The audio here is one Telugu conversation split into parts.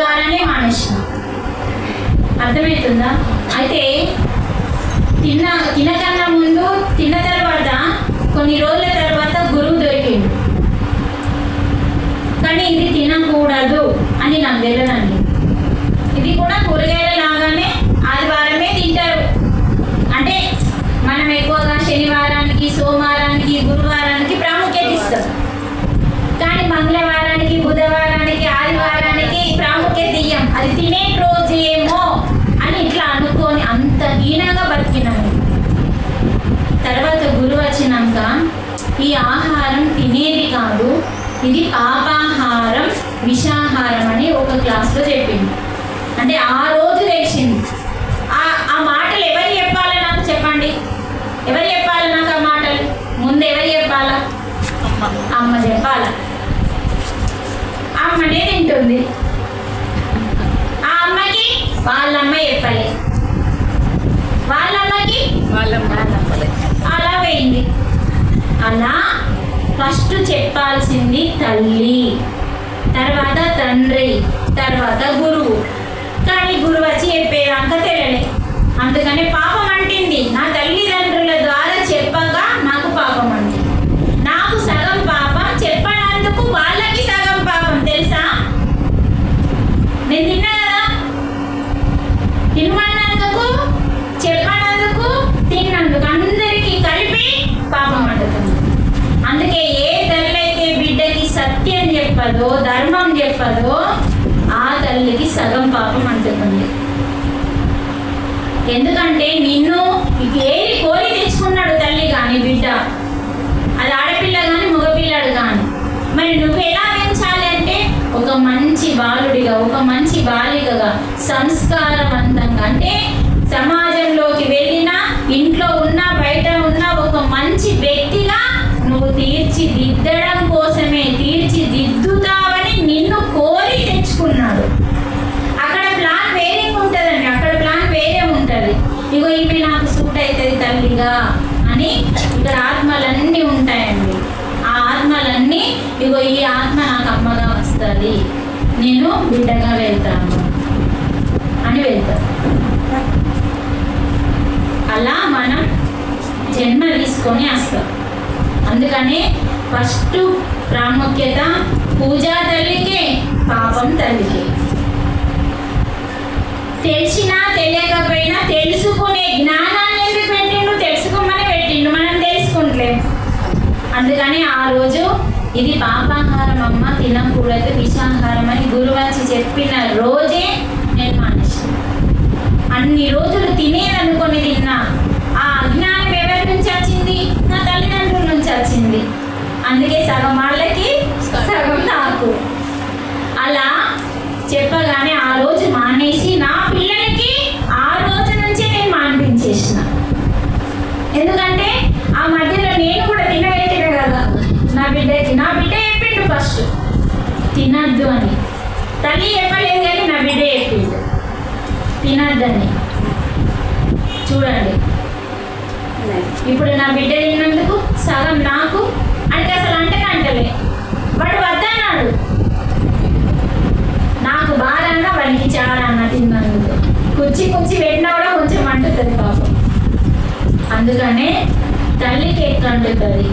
ద్వారానే మానేసిన. అర్థమవుతుందా? అయితే తినకన్నా ముందు తిన్న తర్వాత కొన్ని రోజుల తర్వాత గురువు దొరికింది, కానీ ఇది తినకూడదు అని నాకు తెలియదండి. ఇది కూడా కూరగాయల లాగానే ఆదివారమే తింటారు. అంటే మనం ఎక్కువగా శనివారానికి, సోమవారానికి, గురువారానికి ప్రాముఖ్యత ఇస్తాం, కానీ మంగళవారానికి, బుధవారానికి, ఆదివారానికి ప్రాముఖ్యత ఇయ్యం. అది తినే రోజేమో అని ఇట్లా అనుకొని అంత హీనంగా బతికినాము. తర్వాత గురువు వచ్చినాక ఈ ఆహారం తినేది కాదు, ఇది పాపాహారం, విషాహారం అని ఒక క్లాస్లో చెప్పింది. అంటే ఆ రోజు తెలిసింది. ఆ మాటలు ఎవరు చెప్పాలా నాకు చెప్పండి? ఎవరు చెప్పాలి నాకు ఆ మాటలు? ముందు ఎవరు చెప్పాలా? అమ్మ చెప్పాలా. అమ్మనే తింటుంది. ఆ అమ్మకి వాళ్ళమ్మ చెప్పలే, వాళ్ళమ్మకి అలా పోయింది. అలా ఫస్ట్ చెప్పాల్సింది తల్లి, తర్వాత తండ్రి, తర్వాత గురువు. కానీ గురువు వచ్చి చెప్పేదాకా తెలియలే. అందుకని పాపం అంటింది. నా తల్లిదండ్రుల ద్వారా చెప్పగా నాకు పాపం అంటింది. నాకు సగం పాపం, చెప్పనందుకు వాళ్ళకి సగం పాపం. తెలుసా? నేను తిన్నా కదా, తినమన్నందుకు, చెప్పనందుకు, తిన్నందుకు అందరికీ కలిపి పాపం అంటుతుంది. అందుకే ఏ తల్లి అయితే బిడ్డకి సత్యం చెప్పదో, ధర్మం చెప్పదో, ఆ తల్లికి సగం పాపం అంటుతుంది. ఎందుకంటే నిన్ను ఏది కోరి తెచ్చుకున్నాడు తల్లి కానీ బిడ్డ, అది ఆడపిల్ల కానీ మగపిల్లాడు కానీ, మరి నువ్వు ఎలా పెంచాలి అంటే ఒక మంచి బాలుడిగా, ఒక మంచి బాలికగా, సంస్కారవంతంగా, అంటే సమాజంలోకి వెళ్ళినా, ఇంట్లో ఉన్నా, బయట ఉన్నా ఒక మంచి వ్యక్తిగా నువ్వు తీర్చిదిద్దడం కోసమే, తీర్చిదిద్దుతావని నిన్ను కోరి తెచ్చుకున్నాడు. అక్కడ ప్లాన్ వేరే ఉంటుందండి, అక్కడ ప్లాన్ వేరే ఉంటుంది. ఇగో ఈమె నాకు సూట్ అవుతుంది తల్లిగా అని ఇక్కడ ఆత్మలన్నీ ఉంటాయండి. ఆ ఆత్మలన్నీ ఇగో ఈ ఆత్మ నాకు అమ్మగా వస్తుంది, నేను బిడ్డగా వెళ్తాను అని వెళ్తాను. అలా మనం జన్మ తీసుకొని వస్తాం. అందుకనే ఫస్ట్ ప్రాముఖ్యత పూజా తల్లికే, పాపం తల్లికే. తెలిసినా తెలియకపోయినా తెలుసుకునే జ్ఞానాన్ని ఎందుకు పెట్టిండు? తెలుసుకోమని పెట్టిండు, మనం తెలుసుకుంటలేము. అందుకని ఆ రోజు ఇది పాపాహారం అమ్మ, తినకూడదు, విషాహారం అని గురువు వచ్చి చెప్పిన రోజే నేను మానేసాను. అన్ని రోజులు తినేదనుకొని తిన్నా. ఆ అజ్ఞానం ఎవరి నుంచి వచ్చింది? నా తల్లిదండ్రుల నుంచి వచ్చింది. అందుకే సగం వాళ్ళకి, సగం నాకు. అలా చెప్పగానే ఆ రోజు మానేసి నా పిల్లలకి ఆ రోజు నుంచే నేను మానిపించేసిన. ఎందుకంటే ఆ మధ్యలో నేను కూడా తినబెట్టిన కదా నా బిడ్డకి. నా బిడ్డ చెప్పిండు ఫస్ట్ తినద్దు అని, తల్లి చెప్పలేదు కానీ నా బిడ్డ చెప్పిండు తినద్దని. చూడండి, ఇప్పుడు నా బిడ్డ తిన్నందుకు సగం నాకు, అంటే అసలు అంటలే, వాడు వద్దన్నాడు. నాకు బాగా వాడికి చాలా అన్న తిన్నందుకు. కుర్చీ పెట్టినా కూడా కొంచెం అంటుతుంది పాపం. అందుకనే తల్లికి ఎక్కువ అంటుతుంది.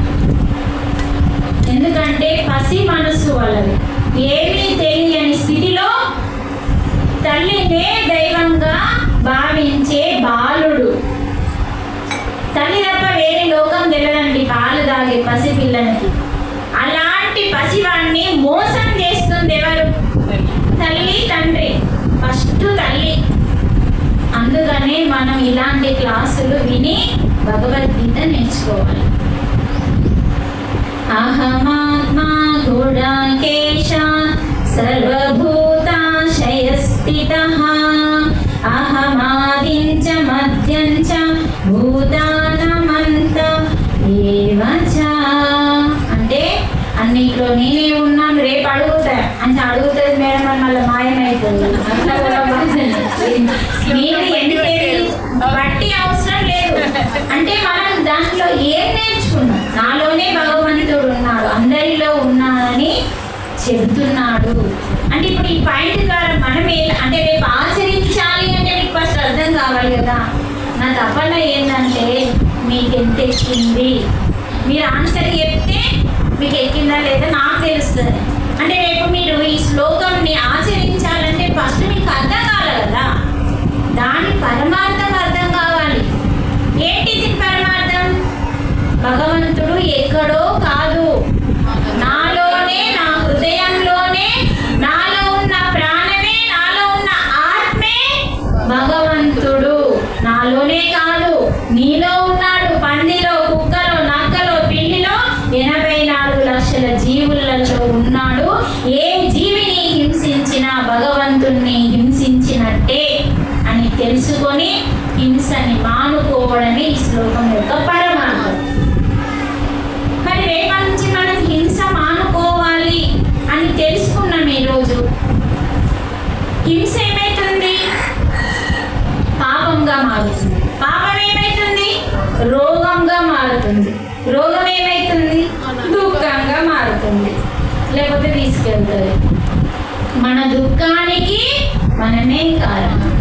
ఎందుకంటే పసి మనస్సు వాళ్ళది. ఏమీ తెలియని స్థితిలో తల్లినే దైవంగా భావించే బాలుడు. తల్లి తప్ప వేరే లోకం తెలియదండి పాలు తాగే పసిపిల్లనికి. అలాంటి పసివాడిని మోసం చేస్తుంది ఎవరు? తల్లి, తండ్రి. ఫస్ట్ తల్లి. అందుకనే మనం ఇలాంటి క్లాసులు విని భగవద్గీత నేర్చుకోవాలి. అహమాత్మా గుణకేశ సర్వభూతాశయస్థితః అహమాదించ మధ్యంచ భూతానమంత ఏవ చ. అంటే అన్నిట్లో నేనే ఉన్నాను, రేపు అడుగుతా అంటే అడుగుతుంది మేడం అని మళ్ళీ మాయమైతుంది. అట్లా కూడా మీరు ఎందుకేది బట్టి అవసరం లేదు. అంటే మనం దాంట్లో ఏం నేర్చుకున్నాం? నాలోనే భగవంతుడు ఉన్నాడు, అందరిలో ఉన్నాడని చెబుతున్నాడు. అంటే ఇప్పుడు ఈ పాయింట్ ద్వారా మనం తపన ఏంటంటే మీకు ఎంత ఎక్కింది, మీరు ఆన్సర్ చెప్తే మీకు ఎక్కిందా లేదా నాకు తెలుస్తుంది. అంటే రేపు మీరు ఈ శ్లోకంని ఆచరించాలంటే ఫస్ట్ మీకు అర్థం కావాలి కదా, దాని పరమార్థం అర్థం కావాలి. ఏంటి దీని పరమార్థం? భగవంతుడు ఎక్కడో కాదు, నాలోనే, నా హృదయంలోనే, నాలో ఉన్న ప్రాణమే, నాలో ఉన్న ఆత్మే భగవంతుడు. నాలోనే కాదు, నీలో ఉన్నాడు. పందిలో, కుక్కలో, నక్కలో, పిల్లిలో, 84 లక్షల జీవులలో ఉన్నాడు. ఏ జీవిని హింసించినా భగవంతుణ్ణి హింసించినట్టే అని తెలుసుకొని హింసని మానుకోవడమే ఈ శ్లోకం యొక్క పరమార్థం. మరి రేపటి నుంచి మనం హింస మానుకోవాలి అని తెలుసుకున్నాం. ఈరోజు హింస ఏమైతుంది? పాపంగా మారుతుంది. పాపం ఏమైతుంది? రోగంగా మారుతుంది. రోగం ఏమైతుంది? దుఃఖంగా మారుతుంది, లేకపోతే తీసుకెళ్తుంది. మన దుఃఖానికి మనమే కారణం.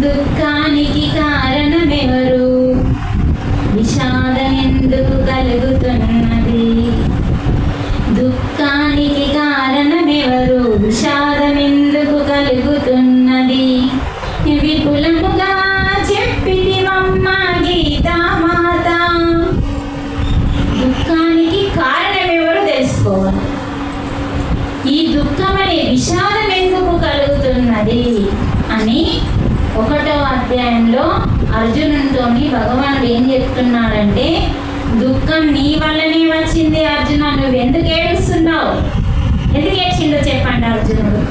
దుఃఖానికి కారణమెవరు? విషాదం ఎందుకు కలుగుతున్నది? దుఃఖానికి కారణమెవరు? విషాదం ఎందుకు కలుగుతున్నది? విపులముగా చెప్పితివమ్మ గీతామాత. దుఃఖానికి కారణమెవరు తెలుసుకోవాలి. ఈ దుఃఖం అనే విషాదం ఎందుకు కలుగుతున్నది అని 1వ అధ్యాయంలో అర్జునుడితోని భగవానుడు ఏం చెప్తున్నాడంటే, దుఃఖం నీ వల్లనే వచ్చింది అర్జున, నువ్వు ఎందుకు ఏడుస్తున్నావు? ఎందుకు ఏడ్చిందో చెప్పండి అర్జునుడు.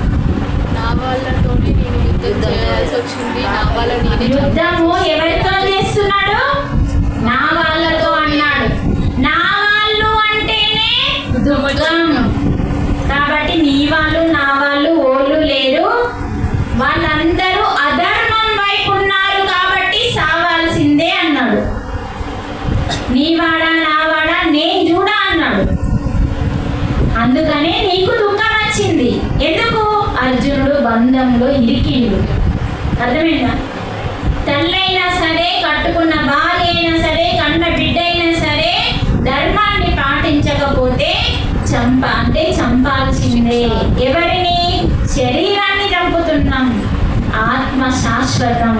యుద్ధము ఎవరితో చేస్తున్నాడు? నా వాళ్ళతో అన్నాడు. నా వాళ్ళు అంటేనే దుఃఖం. కాబట్టి నీ వాళ్ళు, నా వాళ్ళు ఓళ్ళు లేరు, వాళ్ళందరూ అధర్మం వైపు ఉన్నారు కాబట్టి సావాల్సిందే అన్నాడు. నీవాడా నావాడా నేను చూడా అన్నాడు. అందుకనే నీకు దుఃఖం వచ్చింది. ఎందుకు? అర్జునుడు బంధంలో ఇరికిండు. అర్థమైందా? తల్లైనా సరే, కట్టుకున్న భార్య అయినా సరే, కన్న బిడ్డ అయినా సరే, ధర్మాన్ని పాటించకపోతే చంపాల్సిందే. ఎవరిని? శరీరాన్ని చంపుతున్నాం, ఆత్మ శాశ్వతం.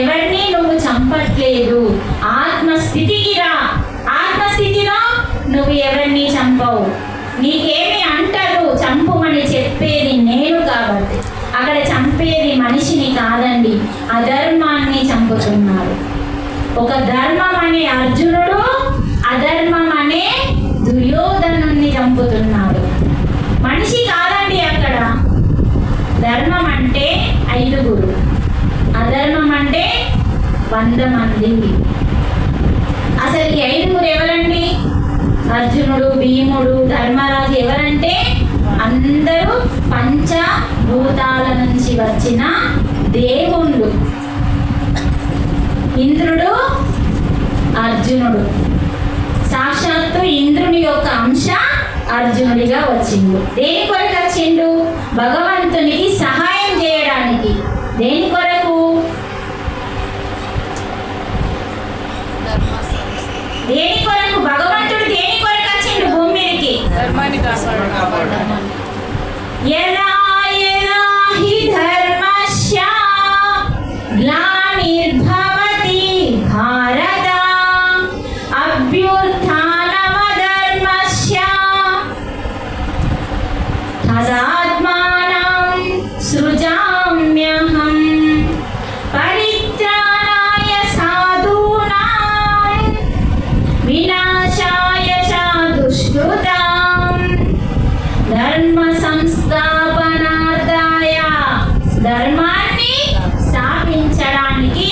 ఎవరిని నువ్వు చంపట్లేదు. ఆత్మస్థితికి రా. ఆత్మస్థితిలో నువ్వు ఎవరిని చంపవు. నీకేమి అంటారు? చంపుమని చెప్పేది నేను కాబట్టి. అక్కడ చంపేది మనిషిని కాదండి, అధర్మాన్ని చంపుతున్నారు. ఒక ధర్మం అనే అర్జునుడు, అధర్మం అనే దుర్యోధనుణ్ణి చంపుతున్నాడు. మనిషి కాదండి అక్కడ. ధర్మం అంటే 5, అధర్మం అంటే 100 మంది. అసలు ఈ 5 ఎవరండి? అర్జునుడు, భీముడు, ధర్మరాజు. ఎవరంటే అందరూ పంచభూతాల నుంచి వచ్చిన దేవుళ్ళు. ఇంద్రుడు, అర్జునుడు. సాక్షాత్తు ఇంద్రుని యొక్క అంశ అర్జునుడిగా వచ్చిండు. దేని కొరకు వచ్చిండు? భగవంతునికి సహాయం చేయడానికి. దేని కొరకు? దేని కొరకు? భగవంతుడు దేని కొరకు వచ్చిండు భూమి మీదకి? యదా యదా హి ధర్మస్య గ్లానిర్భవతి భారత అభ్యుత్థానమధర్మస్య తదాత్మానం సృజామ్యహం పరిత్రాణాయ సాధూనాం వినాశాయ చ దుష్కృతాం ధర్మ సంస్థాపనార్థాయ. ధర్మాన్ని స్థాపించడానికి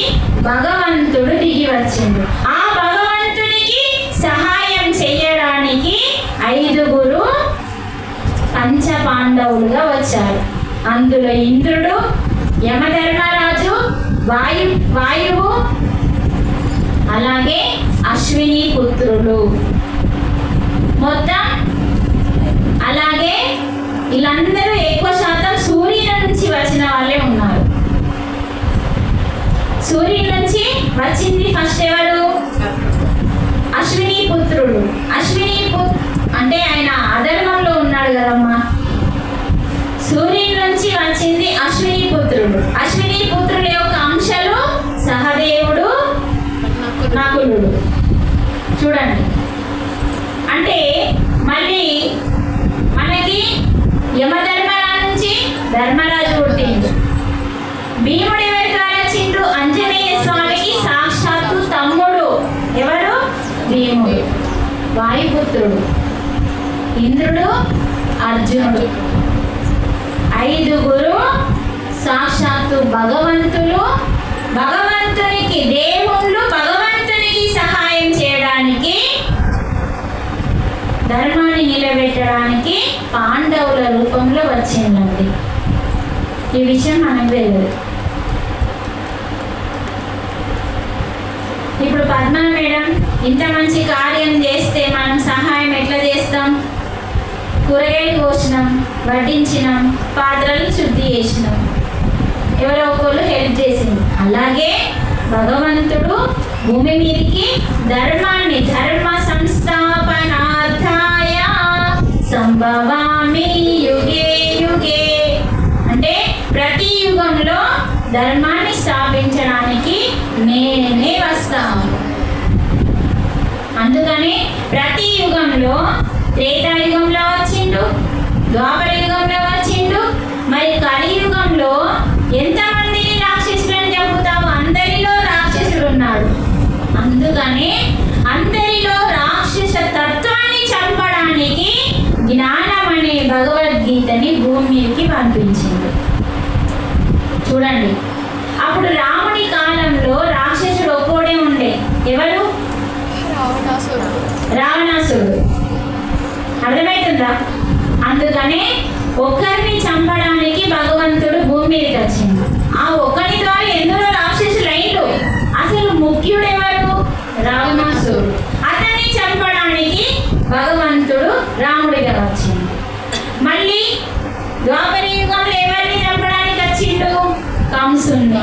భగవంతుడు దిగి వచ్చిండు. ఆ భగవంతునికి సహాయం చేయడానికి 5 పంచపాండవులుగా వచ్చారు. అందులో ఇంద్రుడు, యమధర్మరాజు, వాయువు, అలాగే అశ్విని పుత్రులు. మొత్తం అలాగే వీళ్ళందరూ ఎక్కువ శాతం సూర్యుని నుంచి వచ్చిన వాళ్ళే ఉన్నారు. సూర్యుని నుంచి వచ్చింది ఫస్ట్ ఎవరు? అశ్విని పుత్రుడు. అంటే ఆయన అధర్మంలో ఉన్నాడు కదమ్మా. సూర్యుని నుంచి వచ్చింది అశ్విని పుత్రుడు. అశ్విని పుత్రుల యొక్క అంశాలు సహదేవుడు, నకులుడు. చూడండి, అంటే మళ్ళీ మనకి యమధర్మరాజు నుంచి ధర్మరాజు పుట్టిండు. భీముడు ఎవరి ద్వారా వచ్చిండు? ఆంజనేయ స్వామికి సాక్షాత్తు తమ్ముడు. ఎవరు? భీముడు. వాయుపుత్రుడు ఇంద్రుడు, అర్జునుడు. 5 సాక్షాత్తు భగవంతులు. భగవంతునికి దేవుళ్ళు భగవంతునికి సహాయం చేయడానికి, ధర్మాన్ని నిలబెట్టడానికి పాండవుల రూపంలో వచ్చిందండి. ఈ విషయం మనకు తెలియదు. ఇప్పుడు పద్మా మేడం ఇంత మంచి కార్యం చేస్తే మనం సహాయం ఎట్లా చేస్తాం? కూరగాయలు కోసినాం, వడ్డించినాం, పాత్రలు శుద్ధి చేసినాం, ఎవరో ఒకరు హెల్ప్ చేసింది. అలాగే భగవంతుడు భూమి మీదకి ధర్మాన్ని ధర్మ సంస్థాపనార్థాయ సంభవామి యుగే యుగే అంటే ప్రతి యుగంలో ధర్మాన్ని స్థాపించడానికి నేనే వస్తాను. అందుకని ప్రతి యుగంలో త్రేతాయుగంలో వచ్చిండు, ద్వాపర యుగంలో వచ్చిండు, మరి కలియుగంలో ఎంతమందిని రాక్షసులను చంపుతావు? అందరిలో రాక్షసుడు ఉన్నాడు. అందుకని అందరిలో రాక్షస తత్వాన్ని చంపడానికి జ్ఞానం అనే భగవద్గీతని భూమి మీదకి పంపించింది. చూడండి, అప్పుడు రాముని కాలంలో రాక్షసుడు ఒక్కోడే ఉండే. ఎవరు? రావణాసురుడు. అర్థమవుతుందా? అందుకనే ఒకరిని చంపడానికి భగవంతుడు భూమి మీదకి వచ్చింది. ఆ ఒకరి ద్వారా ఎందరో రాక్షసులు అయిండు. అసలు ముఖ్యుడు ఎవరు? రావణాసురుడు. అతన్ని చంపడానికి భగవంతుడు రాముడిగా వచ్చింది. మళ్ళీ ద్వాపర యుగంలో ఎవరిని చంపడానికి వచ్చిండు? కంసుని.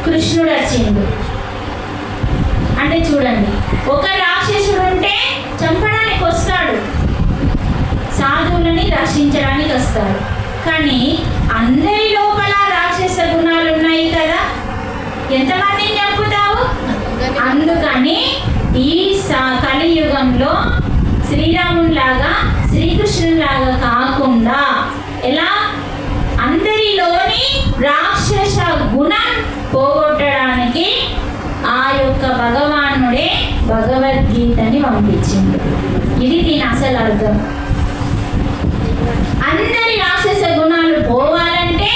కృష్ణుడు వచ్చిండు. అంటే చూడండి, ఒక రాక్షసుడు ఉంటే చంపడానికి వస్తాడు, సాధువులని రక్షించడానికి వస్తాడు. కానీ అందరి లోపల రాక్షస గుణాలు ఉన్నాయి కదా, ఎంతమందిని చంపుతావు? అందుకని ఈ కలియుగంలో శ్రీరామునిలాగా శ్రీకృష్ణునిలాగా కాకుండా ఎలా అందరిలోని రాక్షస గుణం పోగొట్టడానికి ఆ యొక్క భగవానుడే భగవద్గీతని పంపించింది. ఇది దీని అసలు అర్థం. అందరి రాక్షస గుణాలు పోవాలంటే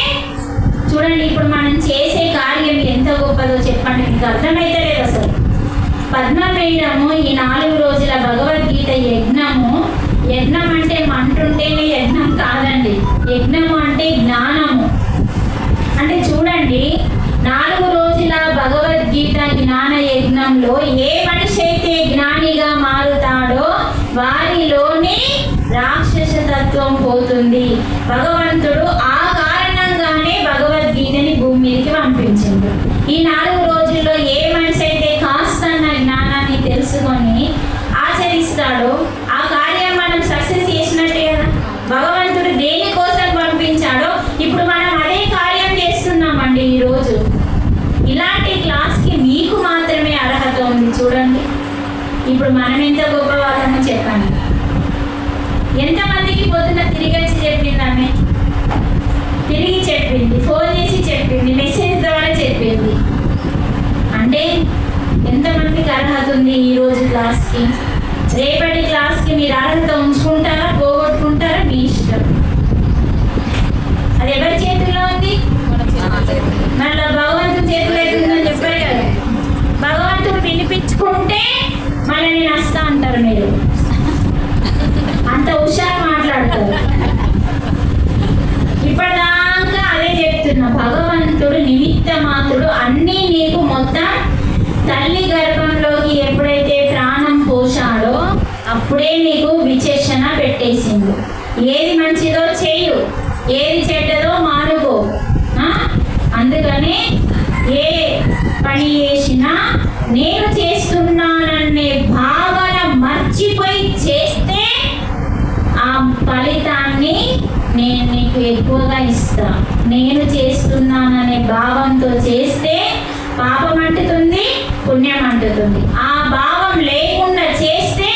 చూడండి, ఇప్పుడు మనం చేసే కార్యం ఎంత గొప్పదో చెప్పండి. మీకు అర్థమైతే లేదు అసలు. పద్మ మేడము ఈ 4 రోజుల భగవద్గీత యజ్ఞం అంటే మంటుంటేనే యజ్ఞం కాదండి. యజ్ఞము అంటే జ్ఞానము. అంటే చూడండి, 4 రోజుల భగవద్గీత జ్ఞాన యజ్ఞంలో ఏ మనిషి అయితే జ్ఞానిగా మారుతాడో వారిలోనే రాక్షస తత్వం పోతుంది. భగవంతుడు ఆ కారణంగానే భగవద్గీతని భూమి మీదకి పంపించింది. ఈ 4 రోజుల్లో ఏ మనిషి అయితే కాస్తన్న జ్ఞానాన్ని తెలుసుకొని ఆచరిస్తాడో ఆ కార్యం మనం సక్సెస్ చేసినట్టే కదా. భగవంతుడు దేనికోసం పంపించాడో ఇప్పుడు మనం అదే కార్యం చేస్తున్నామండి. ఈరోజు ఇలాంటి క్లాస్కి మీకు మాత్రమే అర్హత ఉంది. చూడండి, ఇప్పుడు మనం ఎంత గొప్ప వాళ్ళమో చెప్పండి. ఎంతమందికి పొద్దున తిరిగి వచ్చి చెప్పింది ఆమె? తిరిగి చెప్పింది, ఫోన్ చేసి చెప్పింది, మెసేజ్ ద్వారా చెప్పింది. అంటే ఎంతమందికి అర్హత ఉంది ఈరోజు క్లాస్కి? రేపటి క్లాస్కి మీరు అర్హత ఉంచుకుంటారా, పోగొట్టుకుంటారా, మీ ఇష్టం. అది ఎవరి చేతుల్లో ఉంది? మళ్ళీ భగవంతుడి చేతుల్లో అవుతుందని చెప్పారు కదా. భగవంతుడు పిలిపించుకుంటే మళ్ళీ నేను వస్తా అంటారు. మీరు అంత హుషారు మాట్లాడతారు. ఇప్పటిదాకా అదే చెప్తున్నా, భగవంతుడు నిమిత్త మాత్రుడు. అన్నీ నీకు మొత్తం తల్లి గర్భంలోకి ఎప్పుడైతే ప్రాణం పోశాడో అప్పుడే నీకు విచక్షణ పెట్టేసింది. ఏది మంచిదో చేయు, ఏది చెడ్డదో మానుకో. అందుకని ఏ పని చేసినా నేను చేస్తున్నాననే భావన మర్చిపోయి చేస్తే ఆ ఫలితాన్ని నేను నీకు ఎక్కువగా ఇస్తా. నేను చేస్తున్నాననే భావంతో చేస్తే పాపం అంటుతుంది, పుణ్యం అంటుతుంది. ఆ భావం లేకుండా చేస్తే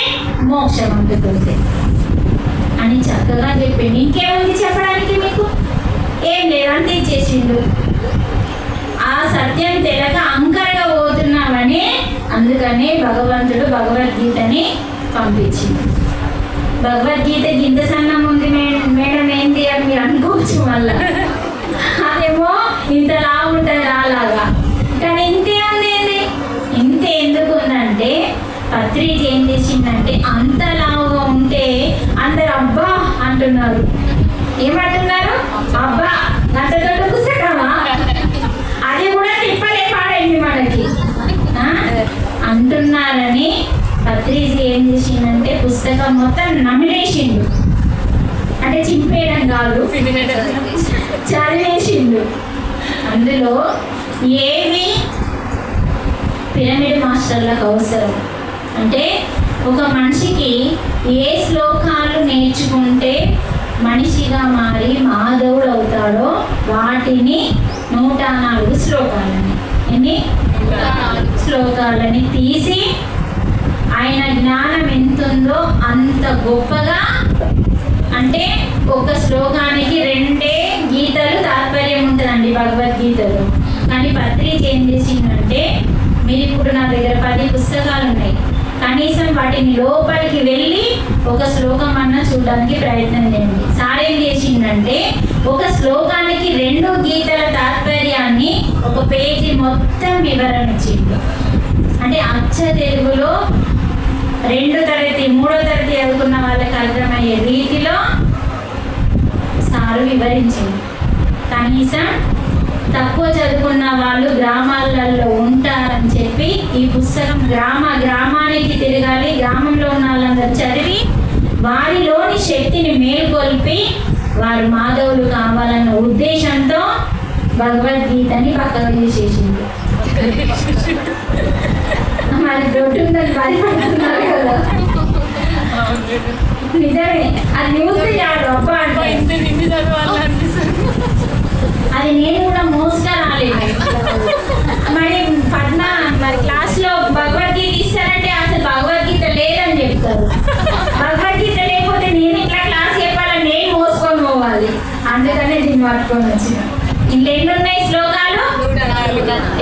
మోక్షం అంటుతుంది అని చక్కగా చెప్పింది. ఇంకేముంది చెప్పడానికి మీకు? ఏం లేదు, అంతే చేసిండు. ఆ సత్యం తెలక అంకరగా పోతున్నామని అందుకనే భగవంతుడు భగవద్గీతని పంపించింది. భగవద్గీత గింత సన్నం ఉంది మేడం ఏంటి అని మీరు అనుకోవచ్చు. మళ్ళా అదేమో ఇంతలా ఉంటుంది అలాగా, కానీ ఇంతే ఉంది. ఏంటి ఇంతే ఎందుకు ఉందంటే పత్రిక ఏం చేసిందంటే అంతలాగా ఉంటే అందరు అబ్బా అంటున్నారు. ఏమంటున్నారు? అబ్బా అంత దొడ్డ పుస్తకమా, అది కూడా తిప్పలే పాడైంది మనకి అంటున్నారని పత్రిక ఏం చేసిందంటే పుస్తకం మొత్తం నమిలేసిండు. అంటే చింపేయడం కాదు, చదివేసిండు. అందులో ఏవి పిరమిడ్ మాస్టర్లకు అవసరం అంటే ఒక మనిషికి ఏ శ్లోకాలు నేర్చుకుంటే మనిషిగా మారి మాధవుడు అవుతాడో వాటిని 104 శ్లోకాలని, ఎన్ని 104 శ్లోకాలని తీసి ఆయన జ్ఞానం ఎంతుందో అంత గొప్పగా, అంటే ఒక శ్లోకానికి 2 గీతలు తాత్పర్యం ఉంటుందండి భగవద్గీతలో. కానీ పత్రిక ఏం చేసిందంటే మీరు ఇప్పుడు నా దగ్గర 10 పుస్తకాలు ఉన్నాయి, కనీసం వాటిని లోపలికి వెళ్ళి ఒక శ్లోకం అన్నా చూడడానికి ప్రయత్నం చేయండి. సార్ ఏం చేసిందంటే ఒక శ్లోకానికి 2 గీతల తాత్పర్యాన్ని ఒక పేజీ మొత్తం వివరణ ఇచ్చింది. అంటే అచ్చ తెలుగులో 2వ తరగతి 3వ తరగతి చదువుకున్న వాళ్ళకి అర్థమయ్యే రీతిలో సారు వివరించింది. కనీసం తక్కువ చదువుకున్న వాళ్ళు గ్రామాలలో ఉంటారని చెప్పి ఈ పుస్తకం గ్రామానికి తిరగాలి, గ్రామంలో ఉన్న వాళ్ళందరూ చదివి వారిలోని శక్తిని మేల్కొల్పి వారు మాధవులు కావాలన్న ఉద్దేశంతో భగవద్గీతని పక్కకు తీసేసింది. మరి దొడ్డుందని భయపడుతున్నారు కదా, నిజమే. అది న్యూస్ కాదు అబ్బా అంటే అది నేను కూడా మోస్గా రాలేదు. మరి క్లాస్లో భగవద్గీత ఇస్తారంటే అసలు భగవద్గీత లేదని చెప్తారు. భగవద్గీత లేకపోతే నేను ఇట్లా క్లాస్ చెప్పాలని నేను మోసుకొని పోవాలి. అందుకనే దీన్ని పట్టుకొని వచ్చిన. ఇంట్లో ఎన్ని ఉన్నాయి శ్లోకాలు?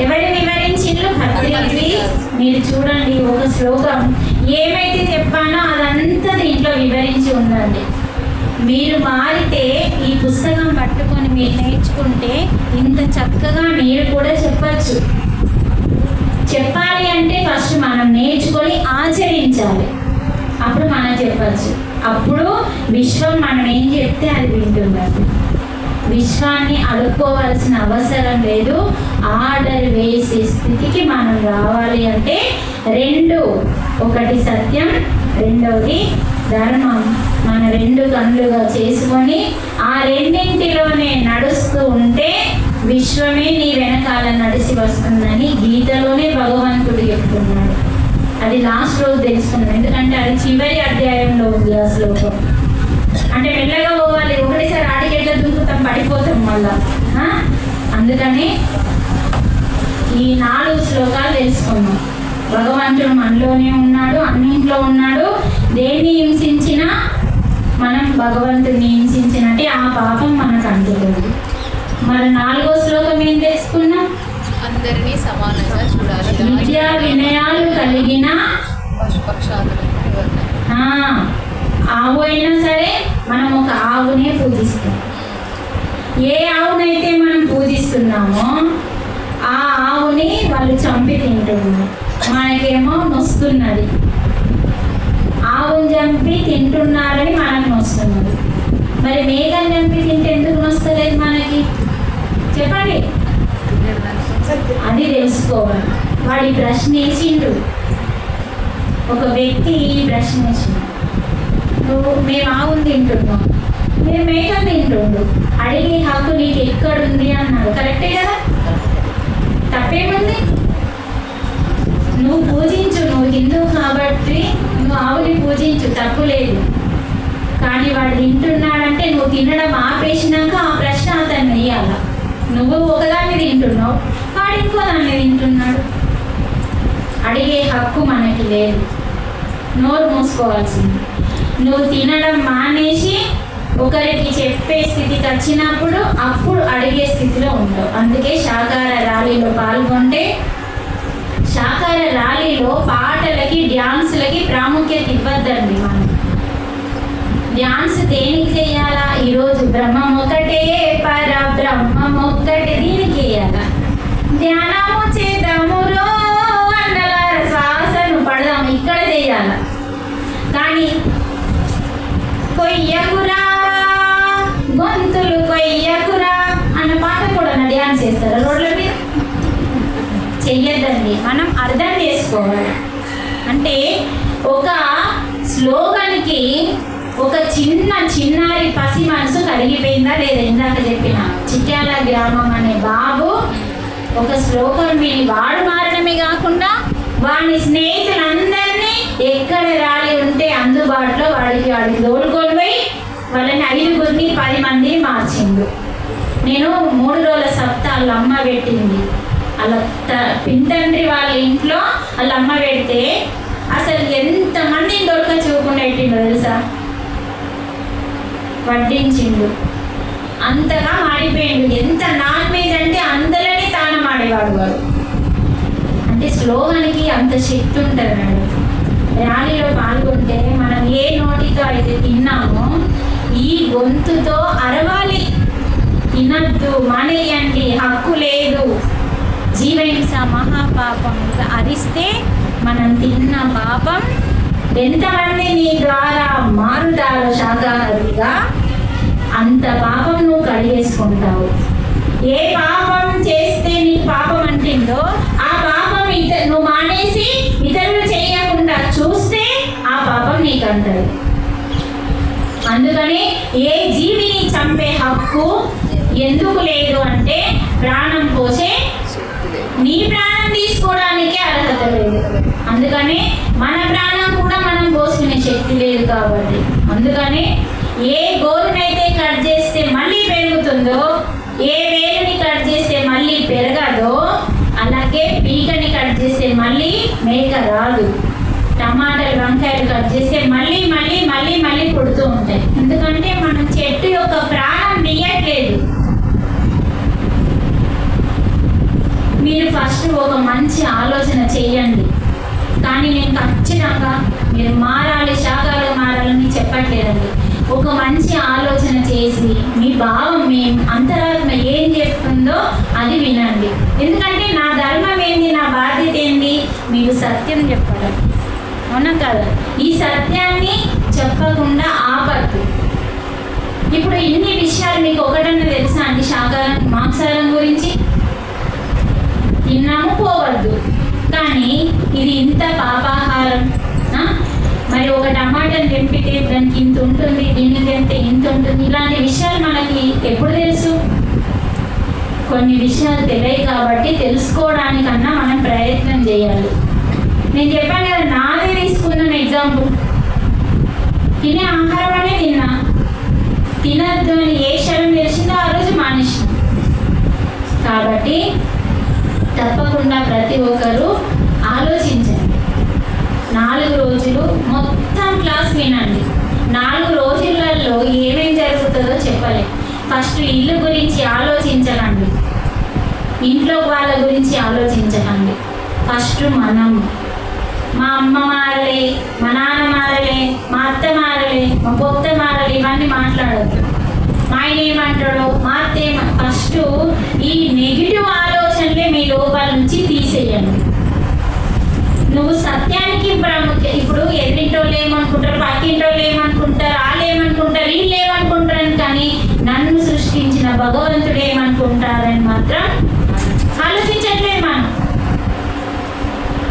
ఎవరు వివరించిండ్రు? భక్తి. మీరు చూడండి, ఒక శ్లోకం ఏమైతే చెప్పానో అదంతా దీంట్లో వివరించి ఉందండి. మీరు మారితే ఈ పుస్తకం పట్టుకొని మీరు నేర్చుకుంటే ఇంత చక్కగా మీరు కూడా చెప్పచ్చు. చెప్పాలి అంటే ఫస్ట్ మనం నేర్చుకొని ఆచరించాలి, అప్పుడు మనం చెప్పచ్చు. అప్పుడు విశ్వం మనం ఏం చెప్తే అది వింటున్నది. విశ్వాన్ని అడుక్కోవాల్సిన అవసరం లేదు. ఆర్డర్ వేసే స్థితికి మనం రావాలి అంటే 2, ఒకటి సత్యం, 2వది ధర్మం. మన 2 కన్నులుగా చేసుకొని ఆ రెండింటిలోనే నడుస్తూ ఉంటే విశ్వమే నీ వెనకాల నడిచి వస్తుందని గీతలోనే భగవంతుడు చెప్తున్నాడు. అది లాస్ట్ రోజు తెలుసుకున్నాం, ఎందుకంటే అది చివరి అధ్యాయంలో ఉంది ఆ శ్లోకం. అంటే మెల్లగా పోవాలి, ఒకటిసారి ఆడికి ఎట్లా దూకుతాం, పడిపోతాం మళ్ళా. అందుకని ఈ 4 శ్లోకాలు తెలుసుకున్నాం. భగవంతుడు మనలోనే ఉన్నాడు, అన్నింట్లో ఉన్నాడు. దేన్ని హింసించినా మనం భగవంతుడిని హింసించినట్టే ఆ పాపం మనకు అంటుతుంది. మన 4వ శ్లోకం ఏం తెలుసుకున్నాం? అందరినీ సమానంగా చూడాలి, విద్యా వినయాలు కలిగిన ఆవు అయినా సరే మనం ఒక ఆవునే పూజిస్తాం. ఏ ఆవునైతే మనం పూజిస్తున్నామో ఆ ఆవుని వాళ్ళు చంపి తింటున్నారు, మనకేమో నొస్తున్నది. ఆవును చంపి తింటున్నారని మనకు నొస్తున్నది. మరి మేకను చంపి తింటే ఎందుకు నొస్తలేదు మనకి? చెప్పండి, అది తెలుసుకోవాలి. వాడి ప్రశ్న వేసిండు, ఒక వ్యక్తి ఈ ప్రశ్న వేసిండు, మేము ఆవును తింటున్నాం, మేము మేకను తింటుండు, అడిగే హక్కు నీకు ఎక్కడుంది అన్నాడు. కరెక్టే కదా? తప్పేముంది? నువ్వు పూజించు, నువ్వు హిందూ కాబట్టి నువ్వు ఆవుని పూజించు, తప్పు లేదు. కానీ వాడు తింటున్నాడంటే నువ్వు తినడం ఆపేసినాక ఆ ప్రశ్న అతన్ని వేయాల. నువ్వు ఒకదాన్ని తింటున్నావు, వాడు ఇంకో దాన్ని తింటున్నాడు. అడిగే హక్కు మనకి లేదు, నోరు మూసుకోవాల్సింది. నువ్వు తినడం మానేసి ఒకరికి చెప్పే స్థితికి వచ్చినప్పుడు అప్పుడు అడిగే స్థితిలో ఉంటావు. అందుకే శాకాహార ర్యాలీలో పాల్గొంటే, శాకాహార ర్యాలీలో పాటలకి డ్యాన్సులకి ప్రాముఖ్యత ఇవ్వద్దండి. మనం డ్యాన్స్ దేనికి చేయాలా? ఈరోజు బ్రహ్మం ఒకటే, పర బ్రహ్మం ఒక్కటే, దీనికి చేయాలా? ధ్యానము చేద్దాము, అన్నలార శ్వాసను పడదాము, ఇక్కడ చేయాల. కానీ కొయ్యకురా గొంతులు కొయ్యకురా అన్న పాట కూడా డ్యాన్స్ చేస్తారు రోడ్ల మీద. చెయ్యొద్దండి, మనం అర్థం చేసుకోవాలి. అంటే ఒక స్లోగన్కి ఒక చిన్నారి పసి మనసు కరిగిపోయిందా లేదా? ఇందాక చెప్పిన చిట్యాల గ్రామం అనే బాబు ఒక స్లోగన్ విని వాడు మారడమే కాకుండా వాడి స్నేహితులందరినీ ఎక్కడ ర్యాలీ ఉంటే అందుబాటులో వాడికి తోలుకొని పోయి వాళ్ళని 5గురిని 10 మందిని మార్చిండు. నేను 3 రోజుల సప్తా వాళ్ళ అమ్మ పెట్టింది. వాళ్ళ పింతండ్రి వాళ్ళ ఇంట్లో వాళ్ళ అమ్మ పెడితే అసలు ఎంతమందిని దొరక చూకుండా పెట్టిండో తెలుసా? వడ్డించిండు, అంతగా మాడిపోయిండు. ఎంత నాన్ వెజ్ అంటే అందరినీ తాను మాడేవాడు వాడు. అంటే స్లోగన్కి అంత శక్తి ఉంటుంది మేడం. ర్యాలీలో పాల్గొంటే మనం ఏ నోటితో అయితే తిన్నామో ఈ గొంతుతో అరవాలి. తినద్దు, మానేయండి, హక్కు లేదు, జీవహింస మహాపాపం. అరిస్తే మనం తిన్న పాపం ఎంతమంది నీ ద్వారా మారుతారో శాకాహారిగా అంత పాపం నువ్వు కడిగేసుకుంటావు. ఏ పాపం చేస్తే నీకు పాపం అంటిందో ఆ పాపం నువ్వు మానేసి ఇతరులు చేయకుండా చూస్తే ఆ పాపం నీకు అంటది. అందుకని ఏ జీవిని చంపే హక్కు ఎందుకు లేదు అంటే ప్రాణం పోసే నీ ప్రాణం తీసుకోవడానికి అర్హత లేదు. అందుకని మన ప్రాణం కూడా మనం పోసుకునే శక్తి లేదు కాబట్టి, అందుకని ఏ గోరునైతే కట్ చేస్తే మళ్ళీ పెరుగుతుందో, ఏ వేలుని కట్ చేస్తే మళ్ళీ పెరగదో, అలాగే పీకని కట్ చేస్తే మళ్ళీ మేక రాదు. టమాటాలు వంకాయలు కట్ చేస్తే మళ్ళీ మళ్ళీ మళ్ళీ మళ్ళీ పుడుతూ ఉంటాయి. ఎందుకంటే మనం చెట్టు యొక్క ప్రాణం తీయట్లేదు. మీరు ఫస్ట్ ఒక మంచి ఆలోచన చేయండి. కానీ నేను ఖచ్చితంగా మీరు మారాలి, శాఖగా మారాలని చెప్పట్లేదండి. ఒక మంచి ఆలోచన చేసి మీ భావం, మీ అంతరాత్మ ఏం చెప్తుందో అది వినండి. ఎందుకంటే నా ధర్మం ఏంది, నా బాధ్యత ఏంది? మీకు సత్యం చెప్పడం, అవునా కదా? ఈ సత్యాన్ని చెప్పకుండా ఆపద్దు. ఇప్పుడు ఇన్ని విషయాలు మీకు ఒకటన్నా తెలుసా అండి? శాకాహారం మాంసాహారం గురించి తిన్నాము పోవద్దు, కానీ ఇది ఇంత పాపాహారం. మరి ఒక టమాటాని తెంపితే దానికి ఇంత ఉంటుంది, దీనికి తెంపితే ఇంత ఉంటుంది. ఇలాంటి విషయాలు మనకి ఎప్పుడు తెలుసు? కొన్ని విషయాలు తెలియదు కాబట్టి తెలుసుకోవడానికన్నా మనం ప్రయత్నం చేయాలి. నేను చెప్పాను కదా, నాదే తీసుకున్నాను ఎగ్జాంపుల్. తినే ఆహారం అనే తిన్నా, తినద్దు అని ఏ క్షణం తెలిసిందో ఆ రోజు మానేసిన. కాబట్టి తప్పకుండా ప్రతి ఒక్కరూ ఆలోచించండి. 4 రోజులు మొత్తం క్లాస్ వినండి. 4 రోజులలో ఏమేం జరుగుతుందో చెప్పలేదు. ఫస్ట్ ఇల్లు గురించి ఆలోచించకండి, ఇంట్లో వాళ్ళ గురించి ఆలోచించకండి. ఫస్ట్ మనం, మా అమ్మ మారలే, మా నాన్న మారలే, మా అత్త మారలే, మా పొత్త మారలే, ఇవన్నీ మాట్లాడద్దు. మా ఆయన ఏమంటాడో, మా అత్తే. ఫస్ట్ ఈ నెగిటివ్ ఆలోచనలే మీ లోపల నుంచి తీసేయండి. నువ్వు సత్యానికి ప్రాముఖ్యత. ఇప్పుడు ఎదురింటోళ్ళు ఏమనుకుంటారు, పక్కింటోళ్ళు ఏమనుకుంటారు, వాళ్ళు ఏమనుకుంటారు, వీళ్ళు ఏమనుకుంటారని, కానీ నన్ను సృష్టించిన భగవంతుడు ఏమనుకుంటారని మాత్రం ఆలోచించట్లేదు మనం.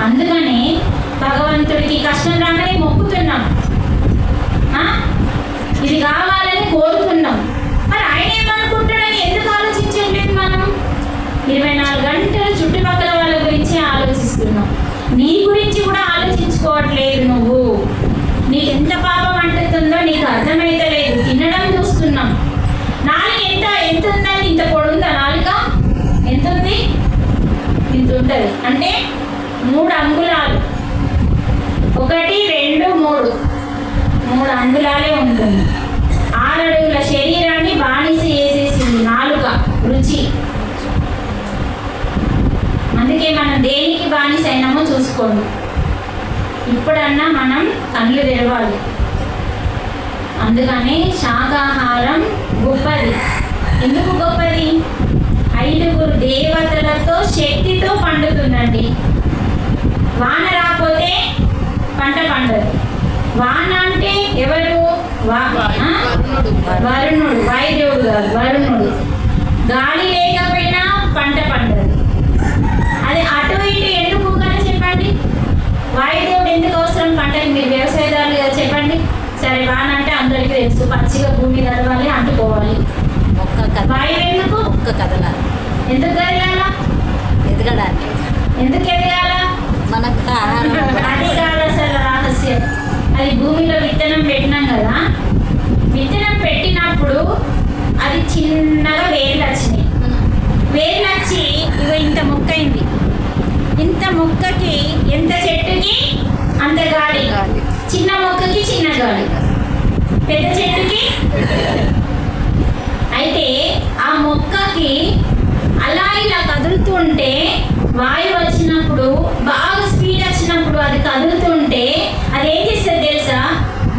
అందుకని భగవంతుడికి కష్టం రాగానే మొక్కుతున్నాం, ఇది కావాలని కోరుతున్నాం. మరి ఆయన ఏమనుకుంటాడని ఎందుకు ఆలోచించట్లేదు మనం? 24 గంటలు చుట్టుపక్కల వాళ్ళ గురించి ఆలోచిస్తున్నాం. నీకు ఉంటుంది, అంటే 3 అంగుళాలు, 1, 2, 3 అంగుళాలే ఉంటుంది. 6 అడుగుల శరీరాన్ని బానిస చేసేసింది నాలుక, రుచి. అందుకే మనం దేనికి బానిస అయినామో చూసుకోండి. ఇప్పుడన్నా మనం కళ్ళు తెరవాలి. అందుకని శాకాహారం గొప్పది. ఎందుకు గొప్పది? 5 దేవతలతో శక్తితో పండుతుందండి. వాన రాకపోతే పంట పండదు. వాన అంటే ఎవరు? వరుణుడు, వాయుదేవుడు కాదు, వరుణుడు. గాలి లేకపోయినా పంట పండదు. అది అటు ఇటు ఎందుకు కానీ చెప్పండి. వాయుదేవుడు ఎందుకు అవసరం పంటకి? మీరు వ్యవసాయదారులు కదా, చెప్పండి. సరే, వాన అంటే అందరికీ తెలుసు, పచ్చిగా భూమి తడవాలి, అంటుకోవాలి. వాయువు ఎందుకు? కదలాలి. ఎందుకు కదలాల? ఎదగడానికి. ఎందుకు ఎదగాల? మనకు అది కాదు అసలు రహస్యం. అది భూమిలో విత్తనం పెట్టినాం కదా, విత్తనం పెట్టినప్పుడు అది చిన్నగా వేర్లు వచ్చినాయి. వేర్లు వచ్చి ఇగో ఇంత మొక్క అయింది. ఇంత మొక్కకి ఎంత చెట్టుకి అంత గాలి, చిన్న మొక్కకి చిన్న గాలి, పెద్ద చెట్టుకి. అయితే ఆ మొక్కకి అలా ఇలా కదులుతుంటే, వాయువు వచ్చినప్పుడు బాగా స్పీడ్ వచ్చినప్పుడు అది కదులుతుంటే అది ఏం చేస్తుంది తెలుసా?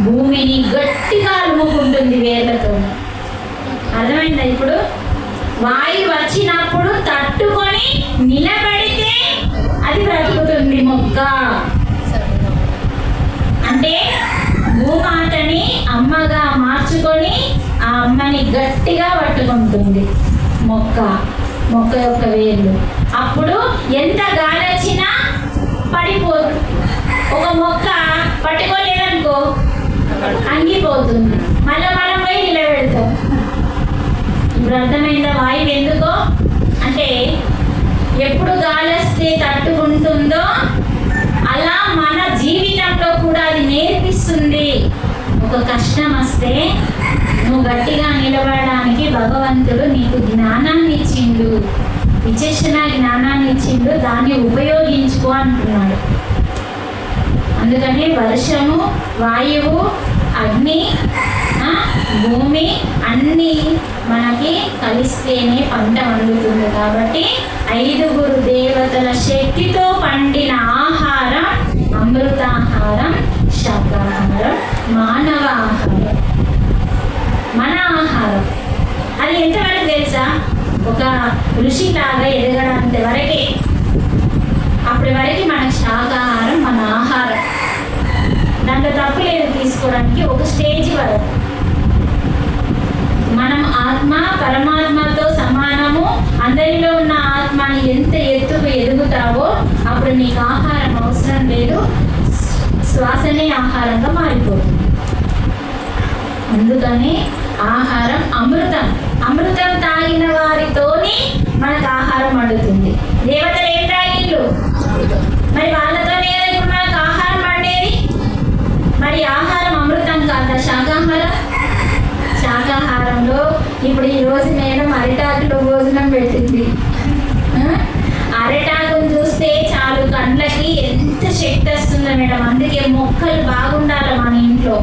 భూమిని గట్టిగా అలుముకుంటుంది వేర్లతో. అర్థమైందా? ఇప్పుడు వాయువు వచ్చినప్పుడు తట్టుకొని నిలబడితే అది బ్రతుకుతుంది మొక్క. అంటే భూమాతని అమ్మగా మార్చుకొని ఆ అమ్మని గట్టిగా పట్టుకుంటుంది మొక్క యొక్క వేర్లు. అప్పుడు ఎంత గాలి వచ్చినా పడిపోదు. ఒక మొక్క పట్టుకోలేదనుకో అంగిపోతుంది, మళ్ళీ మనం పోయి నిలబెడతాం. ఇప్పుడు అర్థమైందా వాయువు ఎందుకో? అంటే ఎప్పుడు గాలి వస్తే తట్టుకుంటుందో అలా మన జీవితంలో కూడా అది నేర్పిస్తుంది. ఒక కష్టం వస్తే నువ్వు గట్టిగా నిలబడడానికి భగవంతుడు నీకు జ్ఞానాన్ని ఇచ్చిండు, విచక్షణ జ్ఞానాన్ని ఇచ్చిండు, దాన్ని ఉపయోగించుకో అంటున్నాడు. అందుకని వర్షము, వాయువు, అగ్ని, భూమి అన్నీ మనకి కలిస్తేనే పంట వండుతుంది. కాబట్టి 5 దేవతల శక్తితో పండిన ఆహారం అమృతాహారం, శాకాహారం, మానవ ఆహారం, మన ఆహారం. అది ఎంతవరకు తెలుసా? ఒక ఋషిలాగా ఎదగడంత వరకే. అప్పటి వరకు మన శాకాహారం మన ఆహారం. దాంట్లో తప్పు లేదు తీసుకోవడానికి. ఒక స్టేజ్ వరకు మనం ఆత్మ పరమాత్మతో సమానము. అందరిలో ఉన్న ఆత్మని ఎంత ఎత్తుకు ఎదుగుతావో అప్పుడు నీకు ఆహారం అవసరం లేదు, శ్వాసనే ఆహారంగా మారిపోతుంది. అందుకని ఆహారం అమృతం. అమృతం తాగిన వారితోని మనకు ఆహారం వండుతుంది. దేవతలు ఏం తాగిళ్ళు? మరి వాళ్ళతోనే కదా ఇప్పుడు మనకు ఆహారం వండేది. మరి ఆహారం అమృతం కాదా శాకాహారం? శాకాహారంలో ఇప్పుడు ఈరోజు మేడం అరిటాకులో భోజనం పెట్టింది. అరిటాకును చూస్తే చాలు కండ్లకి ఎంత శక్తి వస్తుందో మేడం. అందుకే మొక్కలు బాగుండాలి మన ఇంట్లో.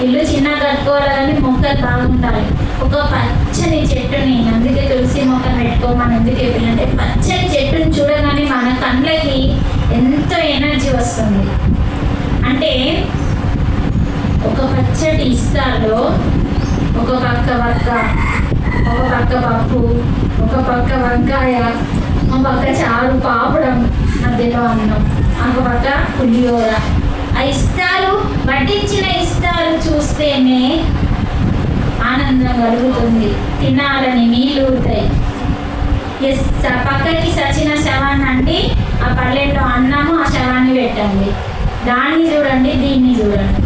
ఇల్లు చిన్న కట్టుకోవాలి కానీ మొక్కలు బాగుండాలి. ఒక పచ్చని చెట్టుని, అందుకే తులసి మొక్కను పెట్టుకోమని ఎందుకు చెప్పినంటే, పచ్చని చెట్టుని చూడగానే మన కండ్లకి ఎంతో ఎనర్జీ వస్తుంది. అంటే ఒక పచ్చటి ఇస్తాలో ఒక పక్క వక్క, ఒక పక్క పప్పు, ఒక పక్క వంకాయ, ఒక పక్క చారు, పాపడం, మధ్యలో అన్నం, ఒక పక్క పులిహోర. ఆ ఇస్తాలు, వడ్డించిన ఇస్తాలు చూస్తేనే ఆనందం కలుగుతుంది, తినాలని నీళ్ళు ఊరుతాయి. పక్కకి సచిన శవాన్ని అండి ఆ పల్లెల్లో అన్నము, ఆ శవాన్ని పెట్టండి. దాన్ని చూడండి, దీన్ని చూడండి.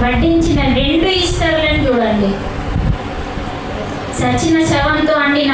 వడ్డించిన 2 ఇస్తారులను చూడండి. సచిన శవంతో అండిన